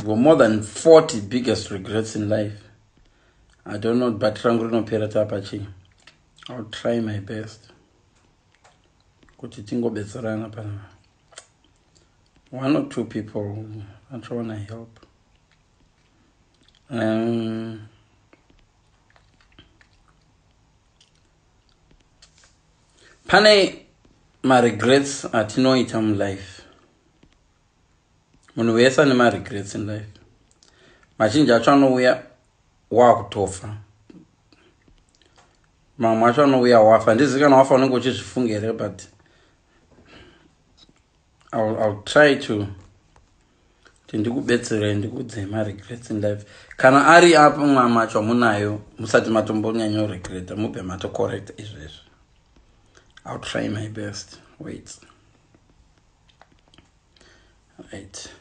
Got more than 40 biggest regrets in life. I don't know, but I'll try my best. One or two people I want to help. Pane my regrets at no item life. When we have my regrets in life. Machine Jachano we are walk tofa. Mama Chano we are waff, and this is gonna offer no go just fungere, but I'll try to do better and good my regrets in life. Can I hurry up mama chomunayo, musati matumbo nyanyo regret, mupe mato correct is this. I'll try my best. Wait. Right.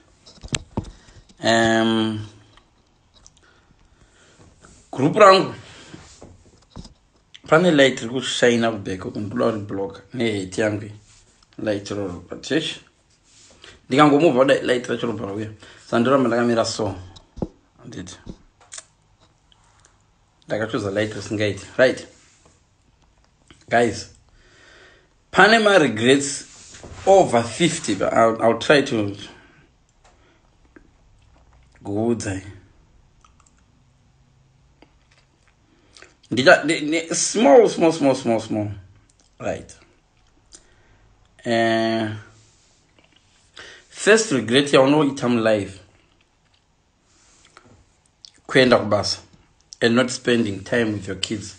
Group rangu. Pane light ku shine up back on block. Ne tiangi. Light roll. Patish. Digango move on light roll bro. Sandra malagamira so. Did. Like I choose a light gate. Right. Guys. Panama regrets over 50, but I'll try to go there. Small. Right. First regret you know itam life. Kwenda kubasa and not spending time with your kids.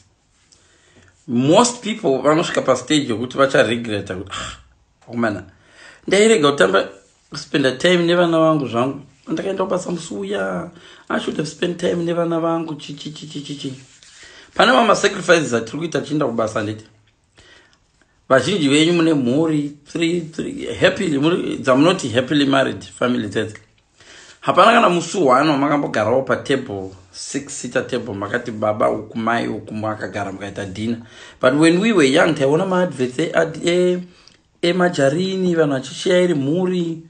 Most people vanoshika pa stage yokuti vacha regret oh man ndairega utamba spend time nevana vangu zvangu ndakaenda kubasa musuya. I should have spent time nevana vangu chi pane mama sacrifices atiri kuita chinda kubasa nditi vazhinji venyu mune mhuri 3 happily muri not happily married family tete hapana kana musu wano makambogarawo pa table 6-seater table makati baba ukumai ukumwakagara mukaita dinner. But when we were young taiona maadverts majarini vanhu vachishairi mhuri,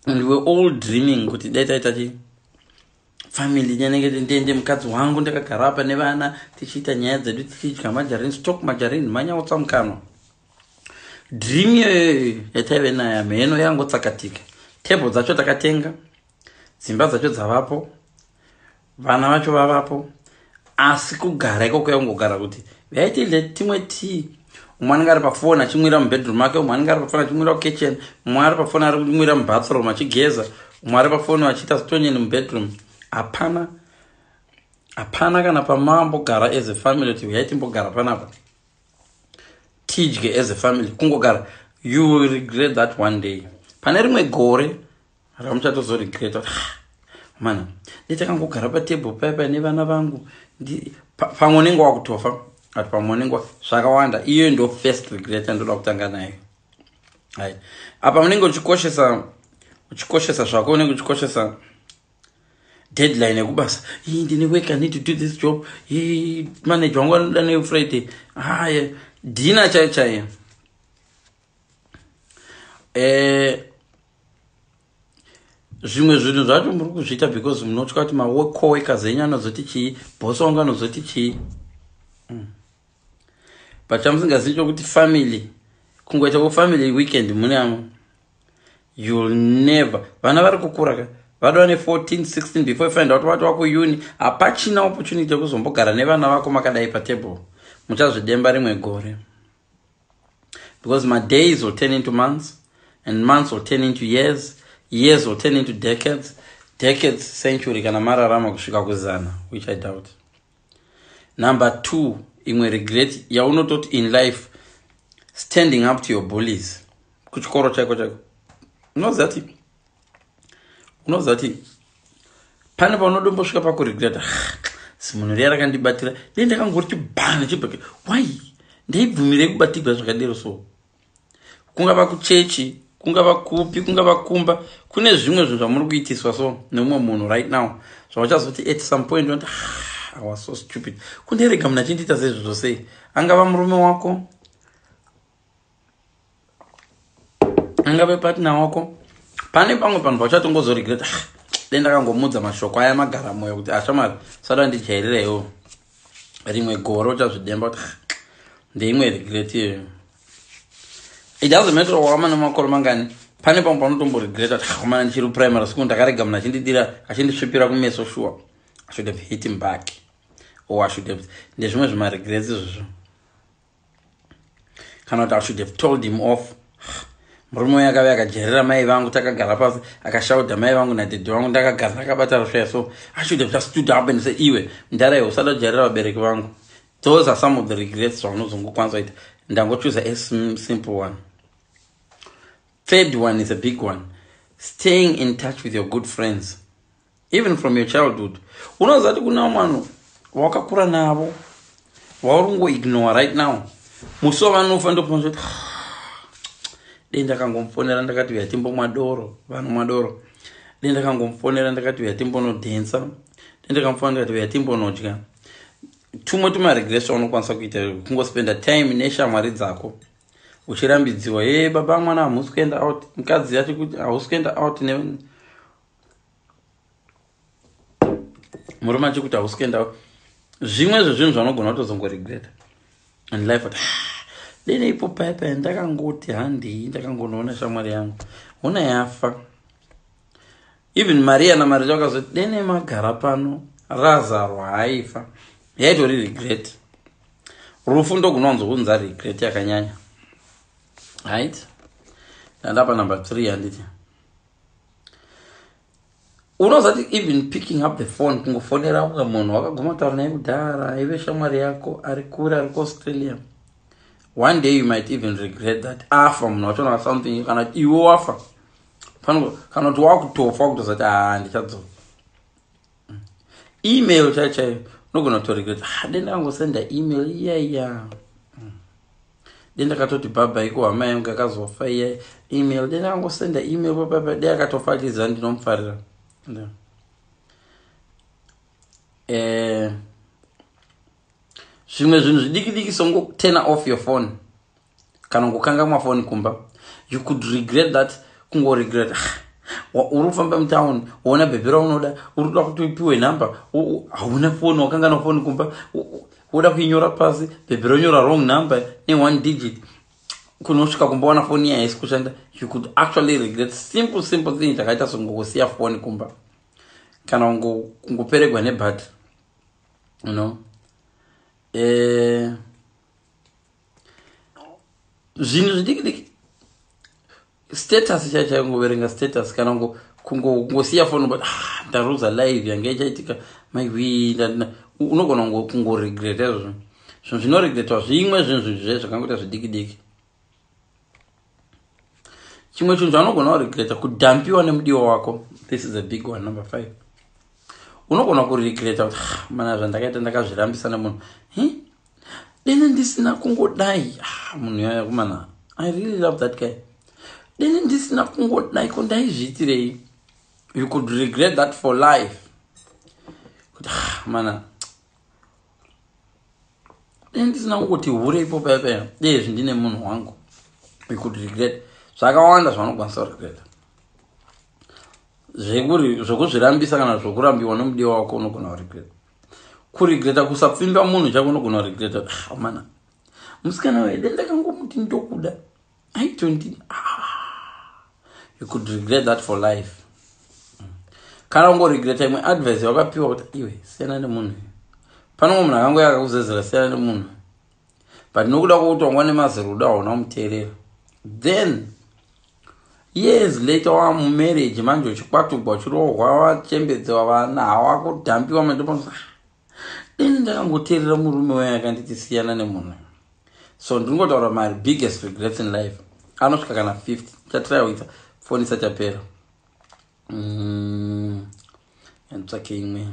and we were all dreaming kuti daitaita family nyanenge ndende mukadzi wangu ndakagara apa nevana tichiita nyaya dzedu tichidya majarini stock majarini manyautsa mukano. Dream yataive nayo mheno yangotsakatika. Table dzacho takatenga, dzimba dzacho dzavapo, vana vacho vavapo, asi kugara ikoko yaungogara kuti vaitile timwe tea. Umwe anenge ari pafoni achimwira mubedroom make, umwe anenge ari pafoni achimwira kukitchen, umwe ari pafoni ari kumwira mubathroom achigeza, umwe ari pafoni achiita stonyeni mubedroom. Hapana kana pamambogara as a family kuti yaitimbogara panapa tidye as a family kungogara. You will regret that one day. Pane rimwe gore ramuchatozoregreta mana nditakangogara patable paipa nevana vangu pamwe unenge wakutofa ati pamwe unenge zvakawanda. Iyo ndo first regret andoda kutanga nayo. Hai apa unenge uchikoshesa zvako, unenge uchikoshesa deadline yekubasa. Ndine work, I need to do this job. Manager wangu anoda nayo Friday. Dina chaiye. Zvimwe zvinhu zvacho muri kuzviita because munotya kuti macoworkers enyu anozoti chii, boss wangu anozoti chii. But chamusingazivi chokuti family, kungoita family weekend munamo, you'll never. Vana vari kukura vado ne 14 16 before you find out vati wako uni hapachina opportunity yekuzombogara nevana vako makadai patable. Muchazvidemba rimwe gore. Because my days will turn into months, and months will turn into years, years will turn into decades, decades century kana mararama kusvika kuzana, which I doubt. Number 2, imwe regret yaunototi in life, standing up to your bullies. Kuchikoro chako unozati pane paunodombosvika pakuregreta simunhu riya rakandibatira dei ndakangoti bhana chibheke why ndaibvumirei kubatirwa zvakadero so. Kungava kuchechi, kungava kupi, kungava kumba, kune zvimwe zvinhu zvamuri kuitiswa so nemumwe munhu right now zvavachazoti at some point I was so stupid. Kundirega munhu achindiita sezvo zvose, angava murume wako, angave partner wako, pane pamwe panhu pachatongozoregreta denda kangomudza mashoko aya magara moyo kuti ashamari sada ndijairirewo rimwe gore uchazvidemba kuti ndeimwe regret iyoyo. It doesn't matter wamana makore mangani, pane pamwe panotomboregreta kuti hamana ndichiri primary school ndakarega munhu achindidira achindisvipira kumeso sure I should have hit him back or I should have ndezvimwe zvimaregrets izvozvo. Kana kuti I should have told him off. Murume uyu akauya akajerera mai vangu takagara pasi akashauta mai vangu nadhedhi vangu ndakagara ndakabata rusvaya, so I should have just stood up and said iwe ndaraiwo usada kujerera vabereki vangu. Those are some of the regrets zvaunozongokwanisa kuita. Ndangochoose a simple one. Third one is a big one. Staying in touch with your good friends, even from your childhood. Unoziva kuti kuna vanhu wakakura navo waunongoignore right now, musi wavanofa ndokuona kuti denda kangomufonera ndakati uya timbomwa doro, vanhu madoro. Denda kangomufonera ndakati uya timbonodhensa. Denda kamufonera ndakati uya timbonodya. Tumwe tumaregrets unokwanisa kuita kungospenda time neshamwari dzako uchirambidziwa baba mwana hamusi kuenda out, mukadzi yacho kuti hausi kuenda out murume acho kuti hausi kuenda out. Zvimwe zvezvinhu zvanogona kutozongoregreta in life kuti dene ipo paipa ndakangoti handei ndakangonoona shamwari yangu ona yafa. Even Maria naMarita vakazoti dene magara pano Lazaro haifa, yaitori regret. Rufu ndogunonzo kunza regret yakanyanya. Right? Ndapa number 3 handiti. Unozati even picking up the phone kungofonera kwa munhu wakaguma taura naye kudhara ive shamwari yako ari kure ari kuAustralia. One day you might even regret that. Afa munhu wachona something kana iwe wafa. Pano kana kuti wakutofa kutozati ndichadzoka. Email chacha nogona kutoregret denda angosenda email iya denda katoti baba iko hama yangu akazofa iya email denda angosenda email baba denda akatofatiza ndinomfarira. Zvimwe zvinhu zvidiki songo turn off your phone kana ngokanga phone kumba, you could regret that. Kungo regret urufamba mtown uona bebera unoda uruda kuti upiwe number hauna phone wakanga na phone kumba uda kuinyora pasi bebera unyora wrong number ni 1 digit kunosvika kumba wana phone ya haisi kushanda. You could actually regret simple things takaita songokusiya phone kumba kana kungoperegwa nebhat, you know. Zvinhu zvidiki status chacha ngoverenga status kana kungosiya phone but ndaruza live yange ichaitika maiwi unogona kungoregreta izvo. Zvinhu zvinoregretwa zvimwe zvinhu zvakangoita zvidiki. Chimwe chinhu chaunogona kuregreta kudhampiwa nemudiwa wako. This is a big one, number 5. Unogona kuregreta kuti mana zvandakaita ndakazvirambisa nemunhu dene ndisina kungodai munhu yaya kumana I really love that guy. Dene ndisina kungodai kondaizviitirei. You could regret that for life. Kuti mana dene ndisina kungoti hure ipo paipa dezvi ndine munhu wangu. You could regret. Zvakawanda zvaunokwanisa kuregreta. Zvekuzvirambisa kana zvokurambiwa nemudiwa wako unogona kuregreta. Kuregreta kusapfimba munhu chako unogona kuregreta. Mana musikana wedu ndakangomuti ndokuda I don't. You could regret that for life. Kana ungoregreta imwe advice wakapiwa kuti iwe siyana nemunhu. Pano munhu akangoya akakuzezera siyana nemunhu. But nokuda kwokuti nemazero hauna muteerera. Then years later marriage manje uchikwatugwa uchirohwa wachembedzewa vana hawakudhampiwa mandopa deni ndakangoteerera murume weya akanditi siyana nemunhu. So ndingotaura my biggest regrets in life anosvika kana 50 chatry kuita phone isati yapera. Ntsake imwe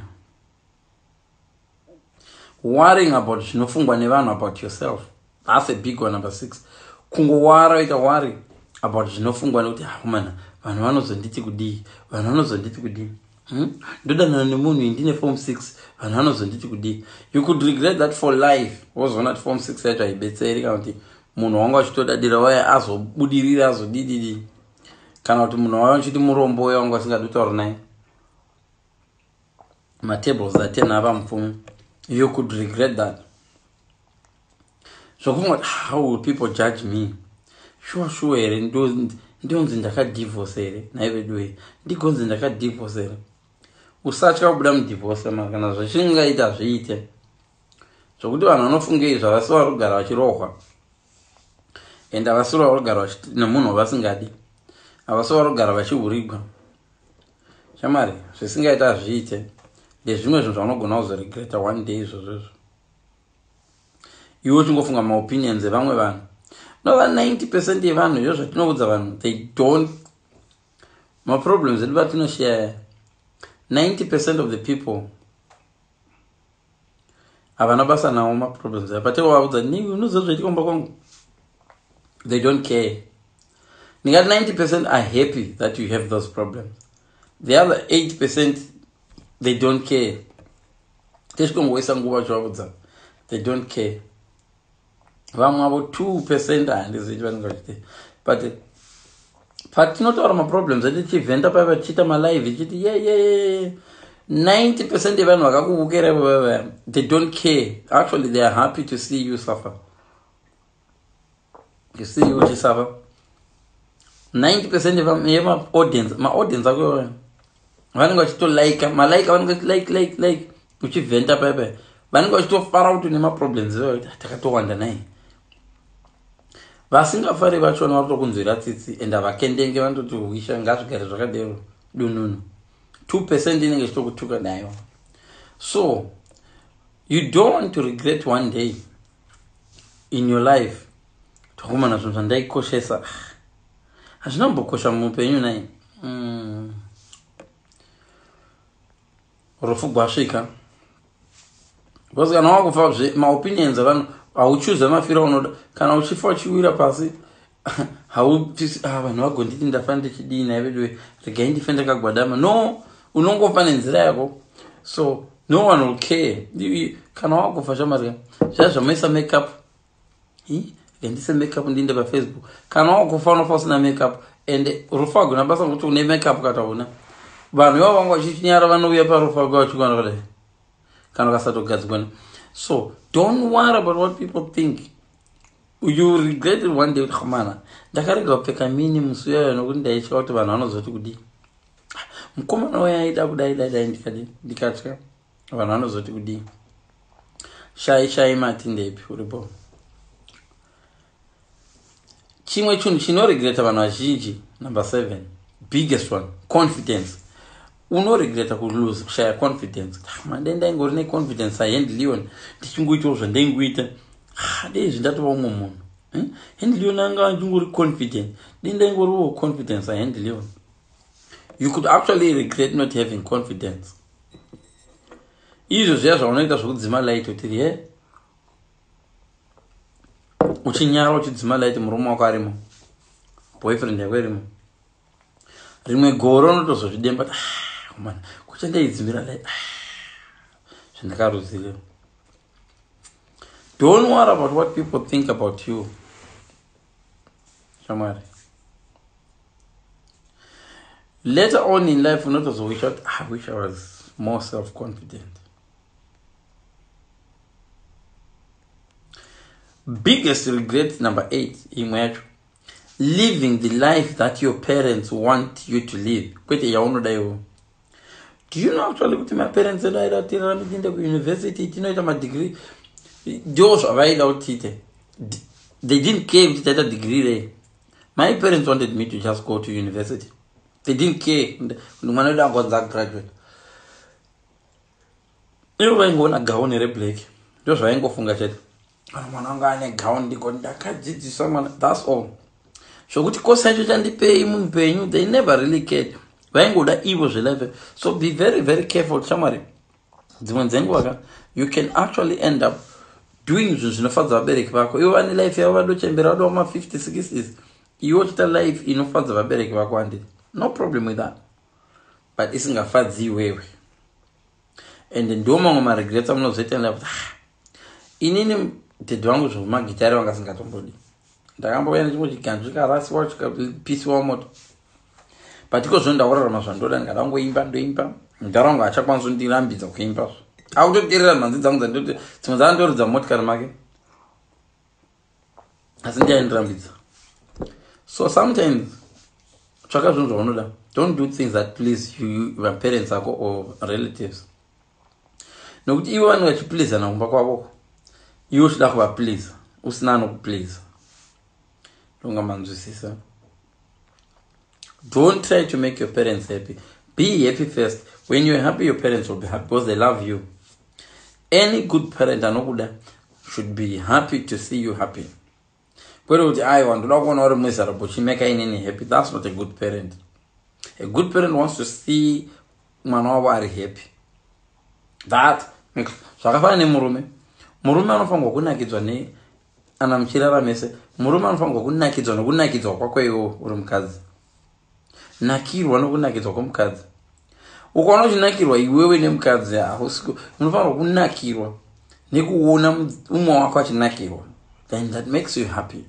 worrying about zvinofungwa nevanhu about yourself. That's a big one, number 6. Kungowara uita worry about zvinofungwa nekuti mana vanhu vanozonditi kudii, vanhu vanozonditi kudii. Ndodanana nemunhu ndine form 6 vanhu vanozonditi kudii. You could regret that for life. Wozoona form 6 yacho haibetseri kana kuti munhu wanga achitodadira waya azobudirira azodididi. kana kuti munhu wao chiti murombo wangu asingadi kutaura naye matables that ava mupfumi, you could regret that. So how will people judge me? Sure here ndionzi ndakadivorce here naivedwe ndigonzi ndakadivorce here. Usatya kubuda mudivorce kana zvachingaita zviite zvokuti vanhu vanofunga izvi havasi vari kugara vachirohwa and havasi vari kugara nemunhu vasingadi, havasi vari kugara vachihurigwa. Shamari zvisingaita zviite ndezvimwe zvinhu zvaunogona kuzoregreta one day izvozvo. Iwe uchingofunga maopinions evamwe vanhu. Nova 90% yevanhu izvo zvatinoudza vanhu they don't maproblems edu vatinoshare. 90% of the people havana basa nawo maproblems apate waudza ni unoziva zvaitika kumba kwangu, they don't care. Ndingati 90% are happy that you have those problems. The other 8% they don't care. Teshikongoisa nguva chavaudza they don't care. Vamwe avo 2% handizivi vanenge vachiti but patinotaura maproblems edu tichivhenda paiva tichiita malive ichiti 90% yevanhu vakakuvukira they don't care. Actually they are happy to see you suffer. You see you uchisuffer. 90% yemaaudience maaudience ako vanenge vachitolike malike vanenge like uchivhenda paipa vanenge vachitofara kuti nemaproblems takatowanda naye. Vasingafari vachona varitokunzwira tsitsi and havakendenge vanototi huisha ngazvigare zvakadero dununu. 2% inenge ichitokutuka nayo. So you don't want to regret one day in your life tokumana zvinhu zvandaikoshesa hazvinombokosha muupenyu nai. Rufu gwasvika because kana wakufa maopinions avanhu hauchuze mafira unoda. Kana uchifa uchiwira pasi haupisi vanhu vagonditi ndafanira ndichidii naivedwe regai ndife ndakagwadama. No, unongofa nenzira yako. So no one will care. Kana wakufa shamarika zvaa zvamaisa makeup ndise makeup ndinde paFacebook. Kana wakufa unofa usina makeup and rufa agona basa kuti une makeup katauna vanhu ivavo vanga vachichinyara vanouya parufa rwako vachikwana kudai kana kasatogadzikwana. So don't worry about what people think. You regret it one day. Khamana ndakarega kupfeka mini musi uya nokuti ndaitya kuti vanhu vanozoti kudii mukomana wayaita kudai ndikatya vanhu vanozoti kudii. Shai mati ndepi uripo. Chimwe chinhu chinoregreta vanhu vazhinji, number 7, biggest one, confidence. Unoregreta kulose kushaya confidence. Ndaingori neconfidence hahandilioni ndichingoitawo zvandaingoita dei zvindatova umwe munhu handilioni anga ndingori confident ndaingoriwo confidence hahandilioni. You could actually regret not having confidence. Izvo zviya zvaunoita zvokudzima light utiri uchinyara uchidzima light murume wako arimo, boyfriend yako arimo, rimwe goro unotozozvidemba man kuchandaidzimira light zvandakaruziva. Don't worry about what people think about you. Shamari. Later on in life, you know, I wish I was more self-confident. Biggest regret, number 8, living the life that your parents want you to live. Do you know actually what my parents said? I didn't go to university, you know, my degree. Those are right out here. They didn't care if they had a degree there. My parents wanted me to just go to university. They didn't care. No matter that I got that graduate. You know, I'm going to go on a black. Just why I go funga chat. I'm going to go on the gun. That's all. So what cost I just pay you? They never really cared. So be very, very careful, Chamari. You can actually end up doing zvinofadza vabereki vako. Ivo vane life yavo vadochembera vado ma 50, 60s. Ivo chita life inofadza vabereki vako handiti. No problem with that. But isingafadzi iwewe. And ndo mamwe maregrets amunozoita life. Inini dhedhi vangu zvomagitari vanga singatombodi. Ndakambouya nechimwe chiganzvi karasiwa chikapisiwa moto. but ikozvo ndakurarama zvandoda ngarangoimba ndoimba ndarangu achakwanisa kundirambidza kuimba akutoteerera mhanzi dzangu dzandoti dzimwe dzandoridza motikari make asi ndiyaindirambidza. So sometimes tsvaka zvinhu zvaunoda. Don't do things that please you, your parents ako or relatives, nokuti ivo vanenge vachipleasana kumba kwavo iwo uchida kuvapleasa usina anokupleasa. Ndongamanzwisisa. Don't try to make your parents happy. Be happy first. When you're happy, your parents will be happy because they love you. Any good parent anokuda should be happy to see you happy. That's not a good parent. A good parent wants to see mwana happy. That makes zvakafanana nemurume. Murume anofanirwa kunakidzwa anamuchirara mese. Murume anofanirwa kunakidzwa nokunakidzwa kwako iwo uri mukadzi. Nakirwa nokunakidzwa kwomukadzi. Ukaona uchinakirwa iwewe nemukadzi unofanirwa kunakirwa nekuona umwe wako achinakirwa. Then that makes you happy.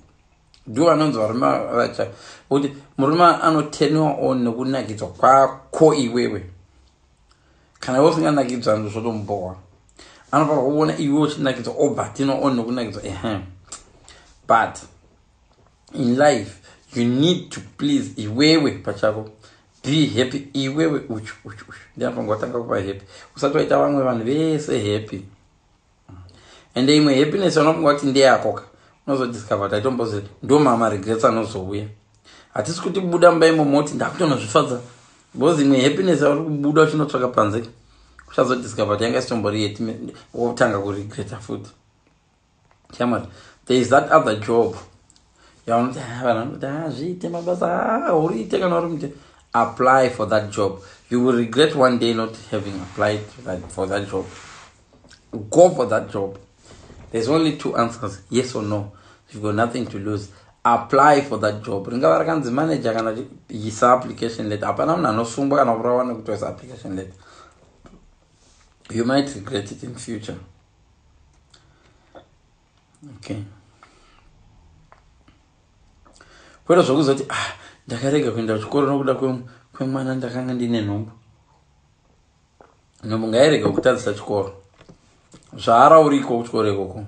Do anonzi varume vacha kuti murume anoturniwa on nokunakidzwa kwako iwewe. Kana iwe usinganakidzwa ndozvotombowa. Anofanirwa kuona iwe uchinakidzwa obatino on nokunakidzwa. But in life you need to please iwewe pachako. Be happy iwewe uchu. Ndiyafanirwa kutanga kuva happy. Usati waita vamwe vanhu vese happy. And imwe happiness unofunga kuti ndeyako unozodiscover kuti aitombozi ndo mama regrets anozouya. Hatisi kuti buda mba imomoti ndakutonozvifadza. Because imwe happiness uri kubuda uchinotsvaka panze uchazodiscover kuti yanga isitombori yeti wotanga kuregreta futi. Chamari, there is that other job. Yaunoti vanhu zviite mabasa uriite kana uri mute. Apply for that job. You will regret one day not having applied for that job. Go for that job. There's only two answers, yes or no. You've got nothing to lose. Apply for that job. Ringava rakanzi manager kana isa application letter. Apana munhu anosungwa kana kurawa nekutoisa application letter. You might regret it in future. Okay. Kwero zvokuzoti ndakarega kuenda kuchikoro nokuda kwemwana ndakanga ndine nhumbu. Nhumbu ngairega kutadzisa chikoro. Zvara uriko kuchikoro ikoko.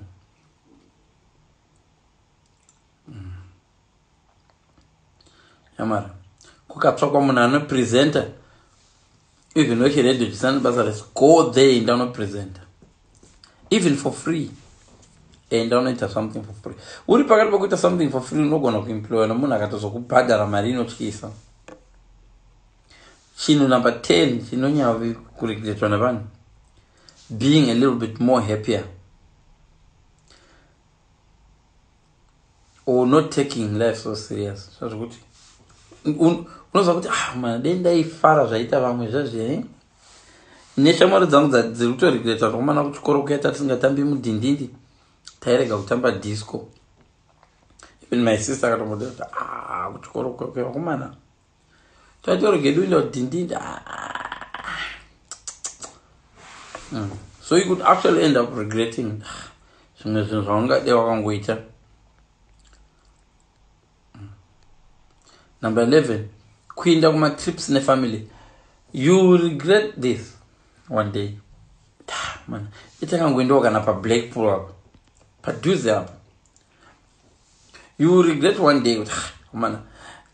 Yamara. Kukatsvakwa munhu anopresenta. Even wechiredio chisana basa resi. Go there and anopresenta. Even for free. And unoita something for free. Uri pakati pokuita something for free unogona kuemploya nomunhu akatozokubhadhara mari inotyisa. Chinhu number 10 chinonyanya kuregretwa navanhu. Being a little bit more happier. Or not taking life so serious. So kuti unozwa kuti man denda ifara zvaita vamwe zvazve. Neshamwari dzangu dziri kutoregreta nokumana kuchikoro kuyaita tisingatambi mudhindindi. Tairega kutamba disco. Even my sister akatomboda kuti kuchikoro kwakomana. Taitoregeduinda mudhindindi. So you could actually end up regretting zvimwe zvinhu zvaungade wakangoita. Number 11, kuenda kuma trips nefamily. You will regret this one day. Man, itakangoendawo kana paBlackpool apo. Padhuze apo. You will regret one day kuti man,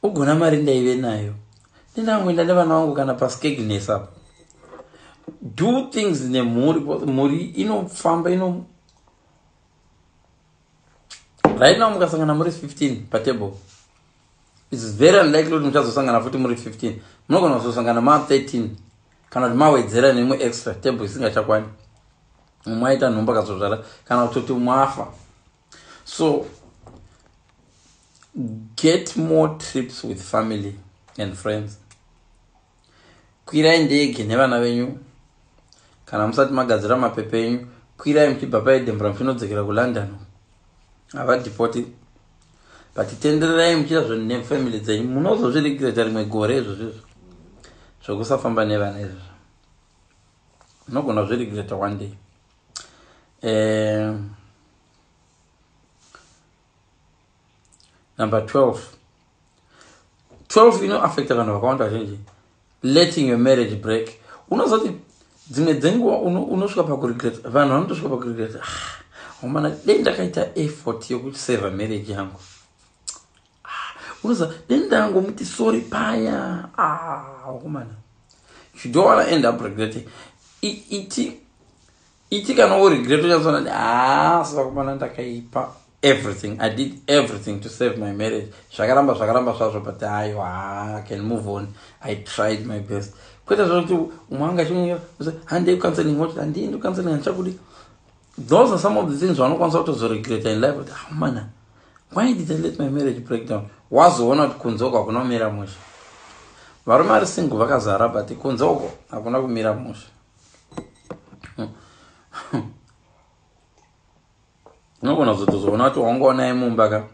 ugona mari ndaive nayo. Ndinangoenda nevana vangu kana paSkegness apo. Do things in a muri inofamba ino. Right now mukasangana muri 15 pa table. It's very unlikely kuti muchazosangana futi muri 15. Munogona kuzosangana ma 13 kana kuti mawedzera nemwe extra table isingachakwani. Mwaita nhumba kazozvara kana kuti mwafa. So get more trips with family and friends. Kwirai ndege nevana venyu. Kana musati magadzira mapepe enyu, kwirai muchibva paEdinburgh muchinodzokera kuLondon. Havadhipoti. But tendererai muchiita zvinhu nefamily dzenyu. Munozozviregreta rimwe gore izvozvo. Zvokusafamba nevana izvozvo. Unogona kuzviregreta one day. Number 12. 12 inoaffecta vanhu vakawanda vazhinji. Letting your marriage break. Unozoti dzimwe dzenguva unosvika pakuregret. Vanhu vanotosvika pakuregret. Omana dei ndakaita effort yokuseva marriage yangu. Unoza dei ndangomuti sorry paya. Omana. You don't want to end up regretting. Iti kana regret unyazona saka kumana ndakaipa everything. I did everything to save my marriage. Shakaramba zvazvo, but I can move on. I tried my best. Kweta zvoti umanga chimwe handei counseling what handei counseling handchakudi. Those are some of the things vanokwanisa kutozoregret in life. Mana, why did I let my marriage break down? Wazoona kuti kunzoka kuna kumira mushe. Varume vari single vakazara but kunzoko hakuna kumira mushe. Unogona kuzotozoona kuti wangoona mumba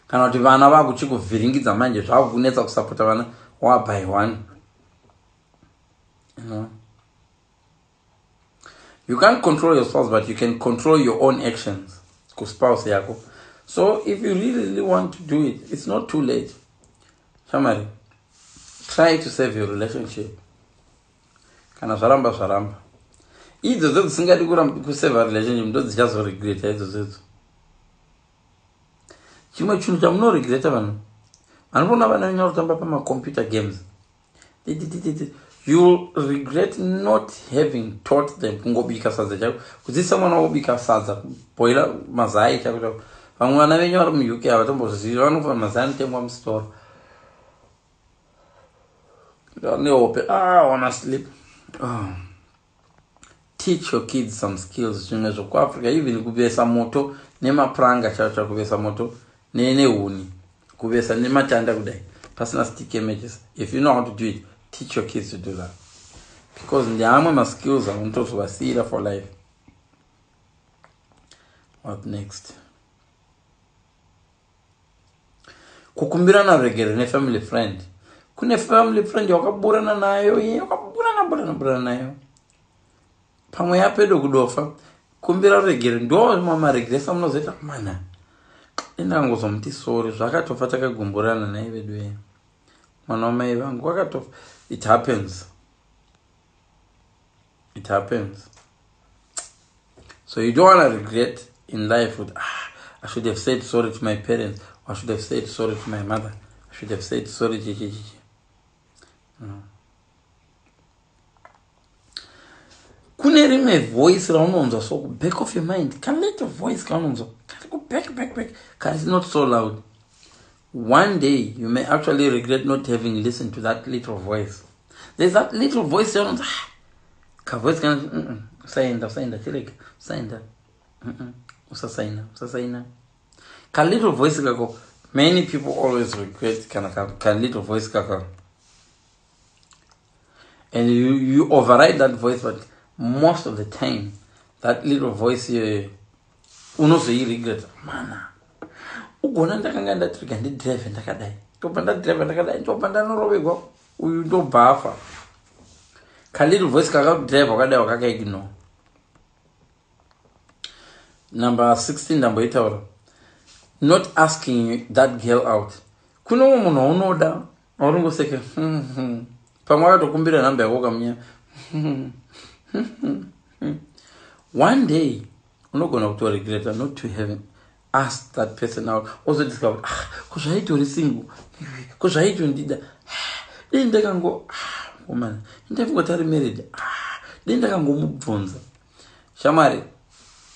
kana kuti vana vakuchikuvhiringidza manje zvakunetsa kusapota vana one by one. You can't control your spouse, but you can control your own actions. Spouse yako. So if you really want to do it, it's not too late. Shamari, try to save your relationship. Kana zvaramba. Idzo dzisingadi kuseva relationship ndo dzichazoregreta idzo dzedzo. Chimwe chinhu chamunoregreta vanhu. Vanopona vana venyu varikutamba pamacomputer games. You'll regret not having taught them kungobika sadza chako. Kudzidzisa mwana wobika sadza, boila mazai chako. Vamwe vana venyu vari muUK havatombozivi, vanofana mazai anotengwa musitoro. Nehope, wanna sleep. Teach your kids some skills. Zvimwe zvokuAfrica, even kuvesa moto nemapuranga chacho, kuvesa moto nehuni, kuvesa nematanda kudai, pasina stick images. If you know how to do it, teach your kids to do that. Because ndeamwe ma skills anotozovasira for life. What next? Kukumbirana regere ne family friend. Kune family friend wakaburana nayo, wakaburana nayo. Pamwe yapedo kudofa, kumbira regere ndo mama regresa munozoita mana. Indangozomuti sorry, zvakatofa takagumburana naye vedu. Mwana wamai vangu wakatofa. It happens. So you don't want to regret in life with I should have said sorry to my parents, or I should have said sorry to my mother, I should have said sorry to Kune rimwe voice raunonzwa so back of your mind. Can let your voice kaunonzwa. Can go back. Can it's not so loud. One day you may actually regret not having listened to that little voice. There's that little voice that ka voice can sainda chileka sainda usasaina ka little voice kako. Many people always regret ka little voice kako, and you override that voice, but most of the time that little voice unozoyi regret. Mana ugona ndakanga ndatrika ndidrive ndakadai ndobva ndanorovegwa uyu ndobhafa. Ka little voice kakakudrive wakadai wakakaignore. Number 16 ndamboitaura. Not asking that girl out. Kuno munhu waunoda waungoseke pamwe akatokumbira namba yako kamunya. One day unogona kutoregreta not to have asked that person out. Also discovered kuzvaitori single, kuzvaitondida dei ndakango woman ndakangotari married dei ndakangomubvunza. Shamari,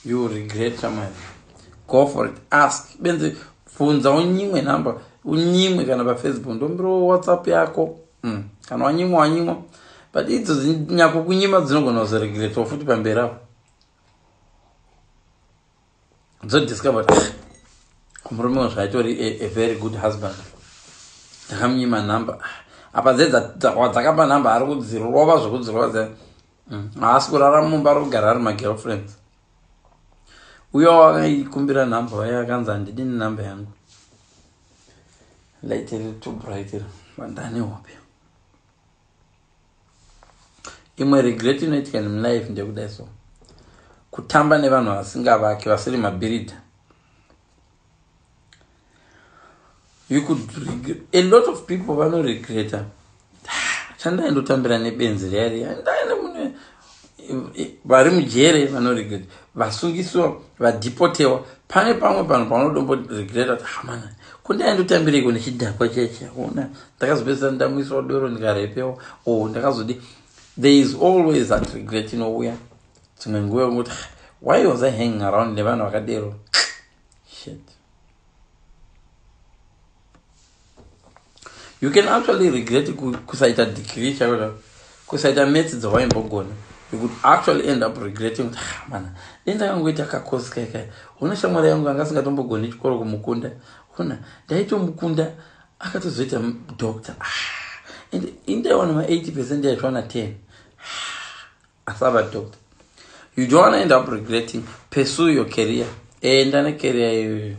you regret. Shamari, go for it. Ask benze bvunza unyimwe namba, unyimwe kana paFacebook ndombiro WhatsApp yako kana wanyimwa. But idzo nyako kunyima dzinogona kuzoregret futi pamberi apo. Discovered murume zvaitori a very good husband. Ndakamunyima namba. Apa dzakapa namba ari kudzirova zvokudzirova haasi kurara mumba ari kugara ari magirlfriends. Uyo wakaikumbira namba waya akanzi handidini namba yangu. Laitiri tubraitiri vandane hope. Imwe regret inoitika mulife ndekudai so. Kutamba nevanhu vasingavaki vasiri mabirida. You could regret. A lot of people vano regreta. Chandaendotambira nebenzi riya ndaenda mune vari mujere vanoregret, vasungiswa, vadhipotewa. Pane pamwe panhu paunodomboregreta kuti hamana kundaendotambireko nechidhakwa cheche, ona ndakazopedzisa ndamuiswa doro ndikarepewa, ndakazodi. There is always that regret inouya dzimwe nguva yokuti why was I hanging around nevanhu vakadero. Shit. You can actually regret kusaita degree chako, kusaita maths dzawaimbogona. You could actually end up regretting, mana ndangoita kakosika kai. Una shamwari yangu anga singatombogoni chikoro kumukunda. Una ndaitomukunda akatozoita doctor. And indaona ma 80% yacho 10. Asaba doctor. You don't want to end up regretting. Pursue your career. And a career.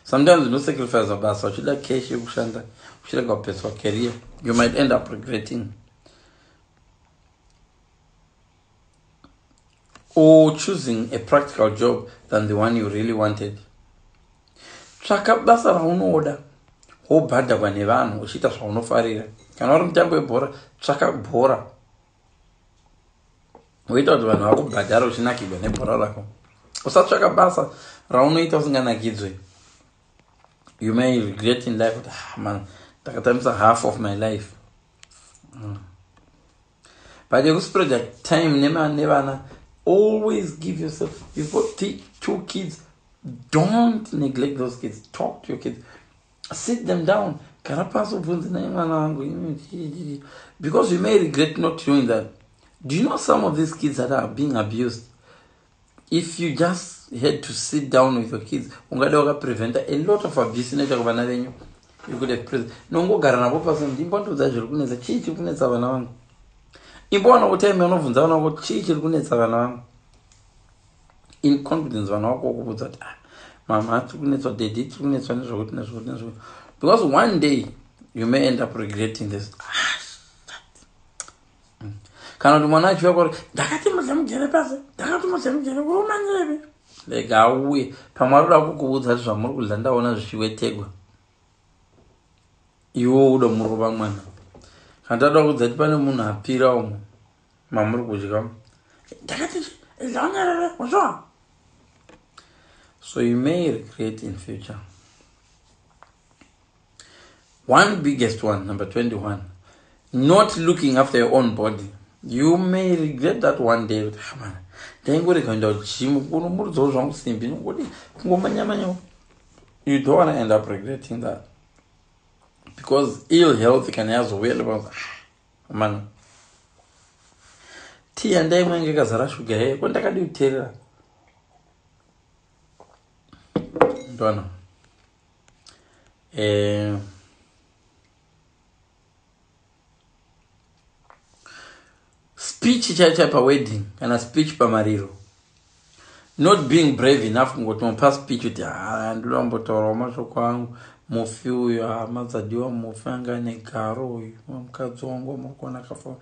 Sometimes you don't sacrifice about such like cash you should go pursue career. You might end up regretting. Or choosing a practical job than the one you really wanted. Tsvaka basa raunoda. Wobhadharwa nevanhu uchiita zvaunofarira. Kana uri mutambo webhora, tsvaka bhora. Uita kuti vanhu vakubhadhara uchinakirwa nebhora rako. Usatsvaka basa raunoita usinganakidzwe. You may regret in life, man, ndakatambisa half of my life. But you spread time nevana. Always give yourself. You've got 2 kids. Don't neglect those kids. Talk to your kids. Sit them down. Because you may regret not doing that. Do you know some of these kids that are being abused? If you just had to sit down with your kids, prevent a lot of abuse. You could have prevented. No go garana person. Important that you couldn't say chichi couldn't say Ibona uteme unovunza vana kuti chii chiri kunetsa vana vangu. In confidence vana vako kuvudza kuti mama tiri kunetswa, daddy tiri kunetswa nezvokuti nezvokuti. Because one day you may end up regretting this. Kana kuti mwana achiuya kuti ndakati musamugere pasi, ndakati musamugere kurumanyebe. Lega auye pamwaroda kukuvudza kuti zvamuri kudya ndaona zvichiwetegwa. Iwo uda murova mwana. Kantada kudza kuti pane munhu apira umo mamuri kudya. Ndakati ndanyarara wazva. So you may regret in future. One biggest one, number 21. Not looking after your own body. You may regret that one day. You don't want to end up regretting that. Because ill health can also well about man. Tea and then when you guys are sugar, what can you tell? Don't know. Speech chacha pa wedding and a speech pa mariro. Not being brave enough to go to speech with and Lombotor, Masho Kwang, Mofu, Mazadiwa, Mofanga, Negaro, Mkazongo, Mokonakafo,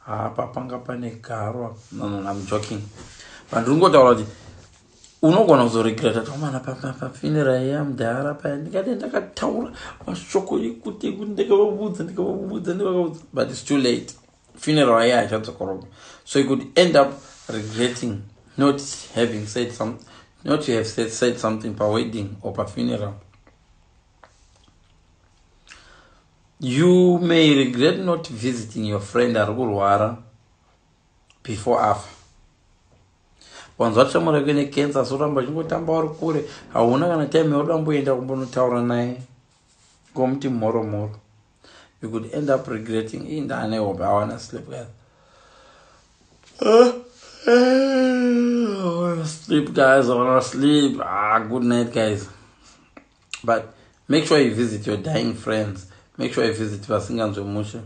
Papanga Panegaro. No, I'm joking. But don't go already. Uno one of the regretted Papa funeral. I am there. I got a tower. A choco you could take woods and go woods and woods. But it's too late. Funeral, I had to corrupt. So you could end up regretting not having said something, not to have said something per wedding or per funeral. You may regret not visiting your friend Argurwara before after. Once what someone again cancer, so I'm going to tambar kure. I won't gonna tell me what I'm going to tower and I come to more. You could end up regretting in the ane of I wanna sleep well. I wanna sleep, guys. I wanna sleep. Good night, guys. But make sure you visit your dying friends. Make sure you visit Vasinganzo Musha.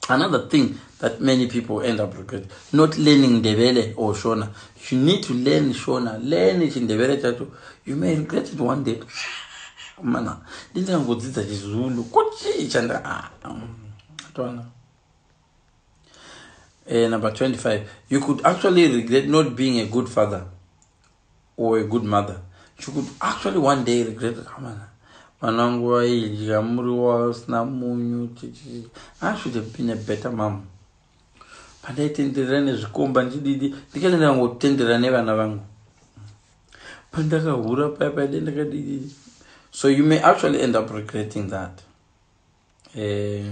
Another thing that many people end up regretting, not learning Ndebele or Shona. You need to learn Shona. Learn it in Ndebele too. You may regret it one day. Mana, didn't go to the Zulu. Number 25. You could actually regret not being a good father or a good mother. You could actually one day regret, Vanangu vaidya muriwo usina munyu. I should have been a better mom. Pandaitenderera nezvikomba ndididi ndikati ndangotenderera nevana vangu. Pandakahura paya ndakadidi. So you may actually end up regretting that. I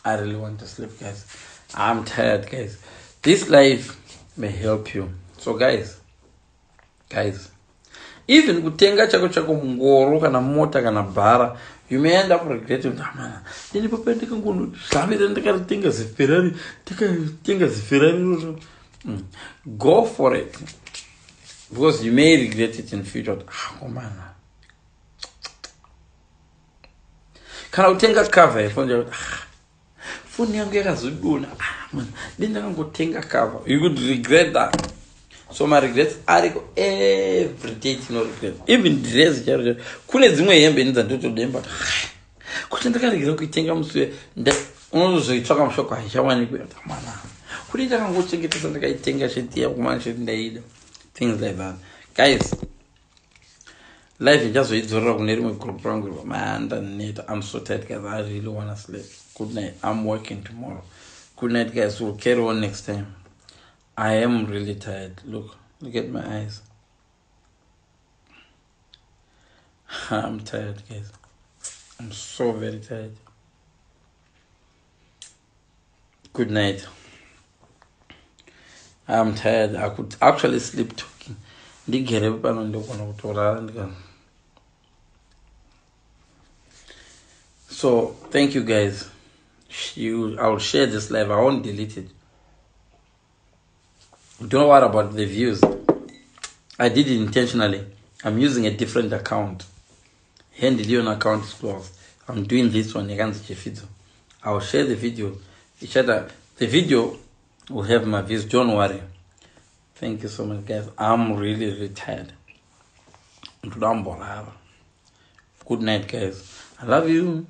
really want to sleep, guys. I'm tired, guys. This life may help you. So guys, even kutenga chako ngoro kana mota kana bhara, you may end up regretting. Then papa ndikatenga Ferrari. Go for it, because you may regret it in future. Kana utenga cover phone yangu yakazoduna tenga cover, you could regret that. So my regrets are every day, regret. Even dress kune dzimwe hembe ndadzatotodemba kuti ndakaregera kuitenga muswe unozoitsvaka mushoko haichawanikwi mwana kuti ndakangochengetesa ndakaitenga sheti yakumana sheti ndaida, things like that. Guys, life ichazoidzorera kune rimwe group rangu. Man, I'm so tired, guys. I really want to sleep. Good night. I'm working tomorrow. Good night, guys. We'll carry on next time. I am really tired. Look at my eyes. I'm tired, guys. I'm so very tired. Good night. I'm tired. I could actually sleep talking. So thank you, guys. I'll share this live. I won't delete it. Don't worry about the views. I did it intentionally. I'm using a different account. Hendy account is closed. I'm doing this one against Jefizo. I'll share the video. The video will have my views. Don't worry. Thank you so much, guys. I'm really, really tired. Good night, guys. I love you.